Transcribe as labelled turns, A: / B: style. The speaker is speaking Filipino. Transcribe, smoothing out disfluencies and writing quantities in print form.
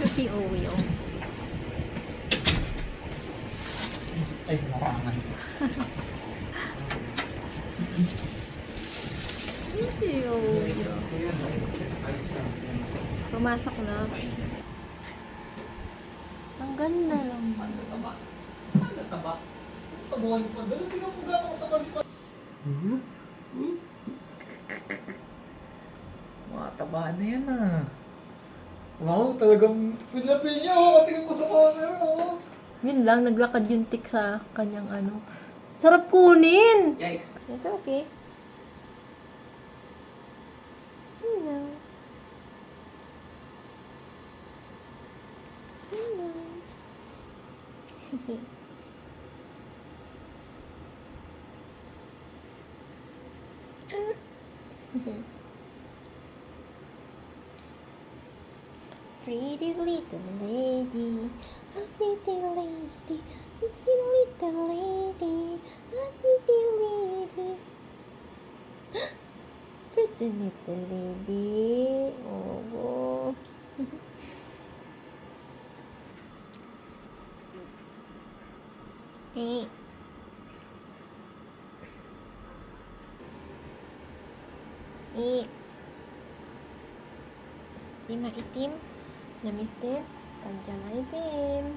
A: Si Oyo.
B: Ay, larangan.
A: Si Oyo. Pumasok na. Ang ganda lang.
B: Ang taba. Ang taba. Tabuhan pa. Dalo, tingnan mo gano'ng kataba si pa. Mga taba na yan ah. Wow, talagang pinapil niya oh. Tingnan mo sa camera oh.
A: Yun lang, naglakad yung tik sa kanyang ano. Sarap kunin!
B: Yikes.
A: It's okay. Hello. Hello. Pretty little lady, a pretty lady, pretty little lady, a pretty lady. Pretty little lady. Oh. Eh. Eh. Di maitim na mister, pajama itim.